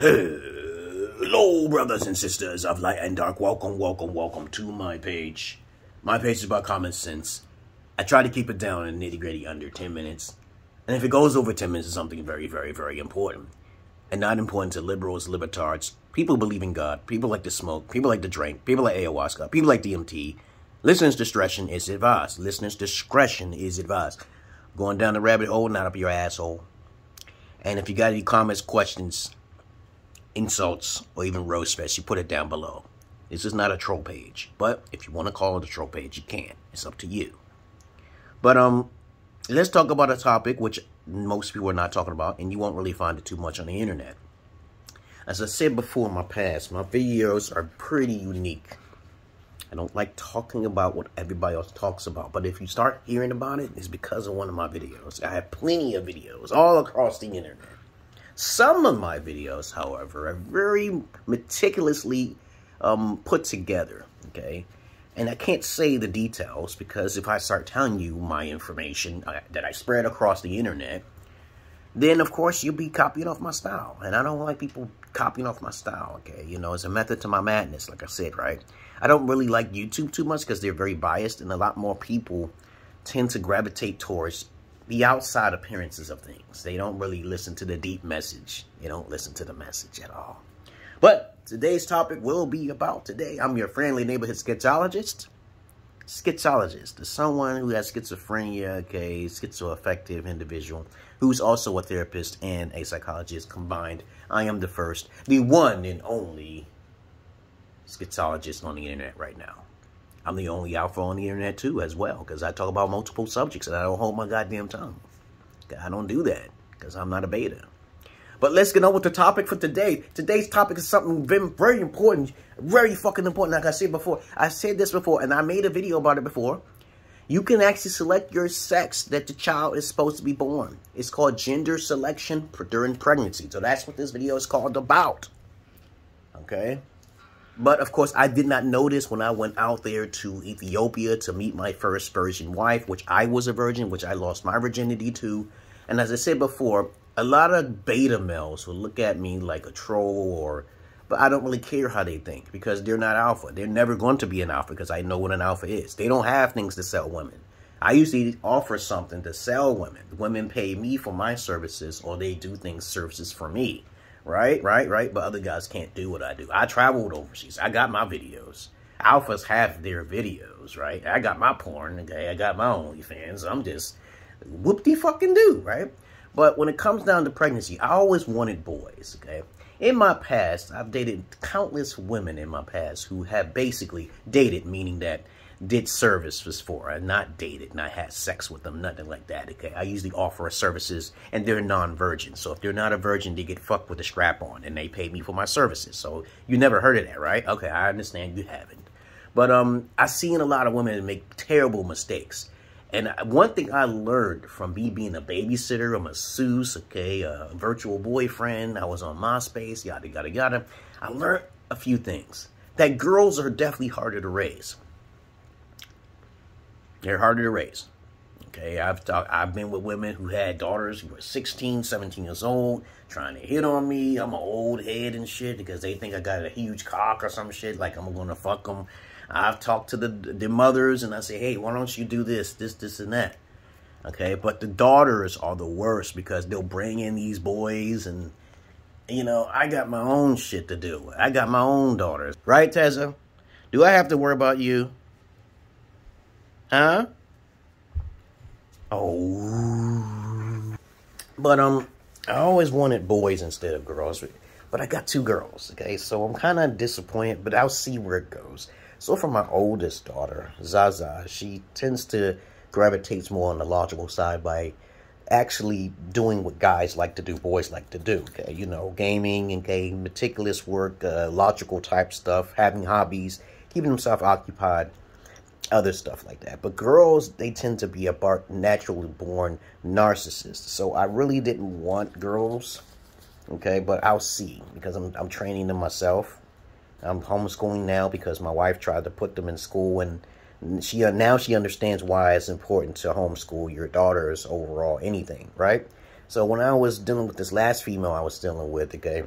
Hello, brothers and sisters of light and dark. Welcome to my page. My page is about common sense. I try to keep it down in nitty-gritty under 10 minutes. And if it goes over 10 minutes, it's something very, very, very important. And not important to liberals, libertards, people who believe in God, people like to smoke, people like to drink, people like ayahuasca, people like DMT. Listeners' discretion is advised. Listeners' discretion is advised. Going down the rabbit hole, not up your asshole. And if you got any comments, questions, insults, or even roast fest, you put it down below. This is not a troll page, but if you want to call it a troll page, you can. It's up to you. But let's talk about a topic which most people are not talking about, and you won't really find it too much on the internet. As I said before in my past, my videos are pretty unique. I don't like talking about what everybody else talks about, but if you start hearing about it, it's because of one of my videos. I have plenty of videos all across the internet. Some of my videos, however, are very meticulously put together, okay? And I can't say the details because if I start telling you my information that I spread across the internet, then, of course, you'll be copying off my style. And I don't like people copying off my style, okay? You know, it's a method to my madness, like I said, right? I don't really like YouTube too much because they're very biased, and a lot more people tend to gravitate towards the outside appearances of things. They don't really listen to the deep message. They don't listen to the message at all. But today's topic will be about today. I'm your friendly neighborhood schizologist. Schizologist is someone who has schizophrenia, okay, schizoaffective individual, who's also a therapist and a psychologist combined. I am the first, the one and only schizologist on the internet right now. I'm the only alpha on the internet too, as well, because I talk about multiple subjects and I don't hold my goddamn tongue. I don't do that because I'm not a beta. But let's get on with the topic for today. Today's topic is something very important, very fucking important. Like I said before, I said this before, and I made a video about it before. You can actually select your sex that the child is supposed to be born. It's called gender selection during pregnancy. So that's what this video is called about. Okay? But, of course, I did not know this when I went out there to Ethiopia to meet my first virgin wife, which I was a virgin, which I lost my virginity to. And as I said before, a lot of beta males will look at me like a troll, but I don't really care how they think because they're not alpha. They're never going to be an alpha because I know what an alpha is. They don't have things to sell women. I usually offer something to sell women. Women pay me for my services or they do services for me. Right. But other guys can't do what I do. I traveled overseas. I got my videos. Alphas have their videos, right? I got my porn, okay? I got my OnlyFans. I'm just whoop-de-fucking-do, right? But when it comes down to pregnancy, I always wanted boys, okay? In my past, I've dated countless women in my past who have basically dated, meaning that did services for her, not dated, not had sex with them, nothing like that, okay? I usually offer services, and they're non-virgin. So if they're not a virgin, they get fucked with a strap-on, and they pay me for my services. So you never heard of that, right? Okay, I understand you haven't. But I've seen a lot of women make terrible mistakes. And one thing I learned from me being a babysitter, a masseuse, okay, a virtual boyfriend, I was on MySpace, yada, yada, yada. I learned a few things. That girls are definitely harder to raise. They're harder to raise. Okay, I've been with women who had daughters who were 16, 17 years old, trying to hit on me. I'm an old head and shit because they think I got a huge cock or some shit, like I'm going to fuck them. I've talked to the mothers and I say, hey, why don't you do this, and that? Okay, but the daughters are the worst because they'll bring in these boys and, you know, I got my own shit to do. I got my own daughters. Right, Tessa? Do I have to worry about you? Huh? Oh. But, I always wanted boys instead of girls. But I got 2 girls, okay? So I'm kind of disappointed, but I'll see where it goes. So for my oldest daughter, Zaza, she tends to gravitate more on the logical side by actually doing what guys like to do, boys like to do, okay? You know, gaming, okay, meticulous work, logical type stuff, having hobbies, keeping themselves occupied, other stuff like that. But girls, they tend to be a naturally born narcissist. So I really didn't want girls, okay? But I'll see because I'm training them myself. I'm homeschooling now because my wife tried to put them in school, and now she understands why it's important to homeschool your daughters overall, anything, right? So when I was dealing with this last female I was dealing with, okay,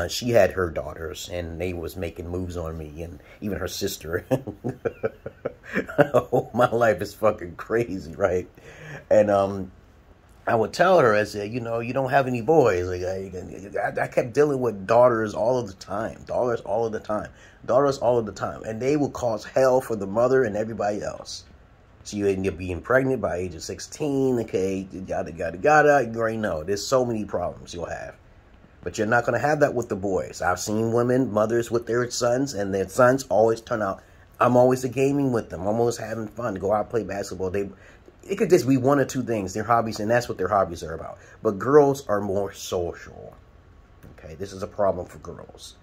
she had her daughters, and they was making moves on me, and even her sister. Oh, my life is fucking crazy, right? And I would tell her, I said, you know, you don't have any boys. Like I kept dealing with daughters all of the time, daughters all of the time, and they would cause hell for the mother and everybody else. So you end up being pregnant by age of 16, okay, yada, yada, yada. You already know, there's so many problems you'll have. But you're not going to have that with the boys. I've seen women, mothers with their sons, and their sons always turn out, I'm always gaming with them. I'm always having fun, go out, play basketball. It could just be one or two things, their hobbies, and that's what their hobbies are about. But girls are more social. Okay, this is a problem for girls.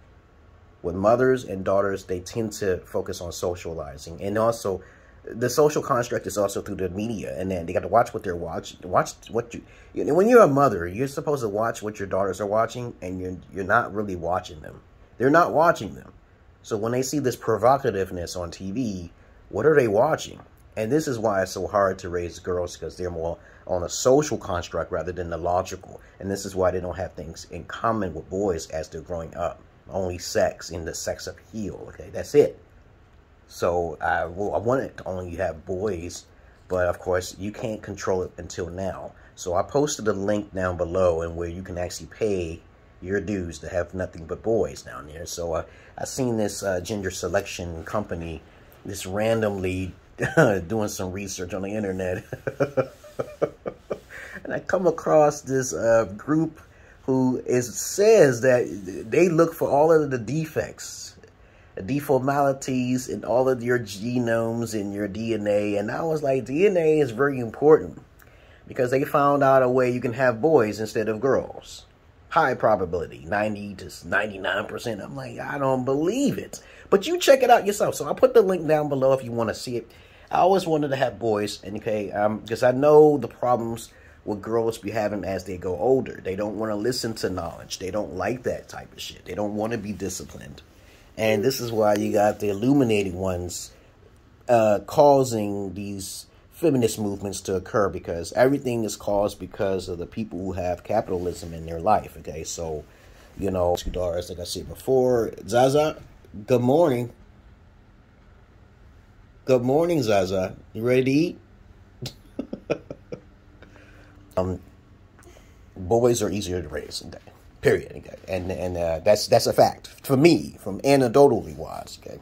With mothers and daughters, they tend to focus on socializing. And also, the social construct is also through the media, and then they got to watch what they're watching. Watch what you know, when you're a mother, you're supposed to watch what your daughters are watching, and you're not really watching them. They're not watching them. So when they see this provocativeness on TV, what are they watching? And this is why it's so hard to raise girls, because they're more on a social construct rather than the logical. And this is why they don't have things in common with boys as they're growing up. Only sex and the sex appeal. Okay, that's it. So I wanted to only have boys, but of course you can't control it until now. So I posted a link down below, and where you can actually pay your dues to have nothing but boys down there. So I seen this gender selection company just randomly doing some research on the internet, and I come across this group who says that they look for all of the defects, deformalities in all of your genomes and your DNA. And I was like, DNA is very important, because they found out a way you can have boys instead of girls. High probability, 90 to 99%. I'm like, I don't believe it. But you check it out yourself. So I'll put the link down below if you want to see it. I always wanted to have boys, and okay, because I know the problems with girls be having as they go older. They don't want to listen to knowledge. They don't like that type of shit. They don't want to be disciplined. And this is why you got the illuminated ones causing these feminist movements to occur, because everything is caused because of the people who have capitalism in their life. Okay, so, you know, Yo Arse, like I said before. Zaza, good morning. Good morning, Zaza. You ready to eat? Boys are easier to raise, okay? Period. Okay? And that's a fact for me, from anecdotally wise. Okay,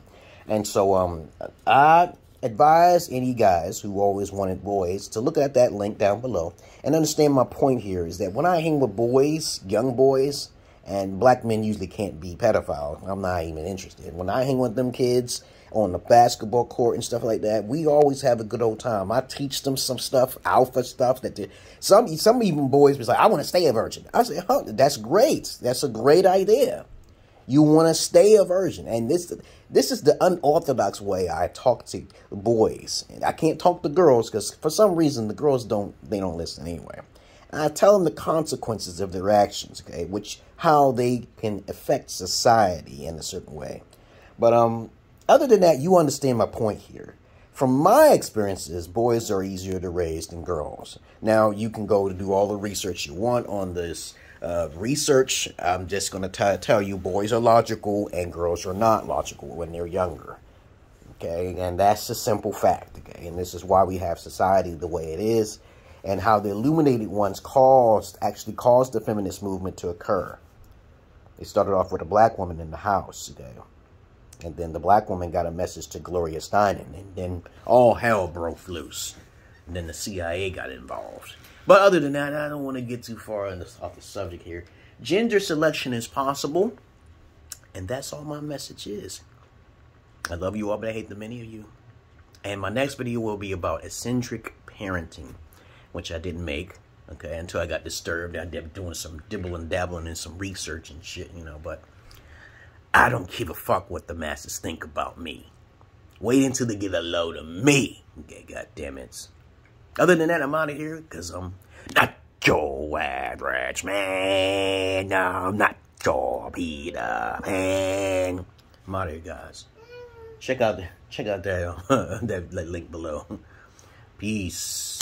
and so I advise any guys who always wanted boys to look at that link down below and understand my point here is that when I hang with boys, young boys, and black men usually can't be pedophiles, I'm not even interested. When I hang with them kids on the basketball court and stuff like that, we always have a good old time. I teach them some stuff, alpha stuff, that some even boys was like, I want to stay a virgin. I said, huh, that's great. That's a great idea. You want to stay a virgin. And this is the unorthodox way I talk to boys. And I can't talk to girls because for some reason the girls don't listen anyway. And I tell them the consequences of their actions, okay, how they can affect society in a certain way. But other than that, you understand my point here. From my experiences, boys are easier to raise than girls. Now, you can go to do all the research you want on this research. I'm just going to tell you boys are logical and girls are not logical when they're younger. Okay, and that's a simple fact. Okay, and this is why we have society the way it is, and how the illuminated ones actually caused the feminist movement to occur. They started off with a black woman in the house, okay? And then the black woman got a message to Gloria Steinem, and then all hell broke loose. And then the CIA got involved. But other than that, I don't want to get too far off the subject here. Gender selection is possible, and that's all my message is. I love you all, but I hate the many of you. And my next video will be about eccentric parenting, which I didn't make, okay, until I got disturbed. I did doing some dibble and dabbling in some research and shit, you know, but I don't give a fuck what the masses think about me. Wait until they get a load of me. Okay, God damn it. Other than that, I'm out of here because I'm not your average man. No, I'm not your Peter man. I'm out of here, guys. Check out that link below. Peace.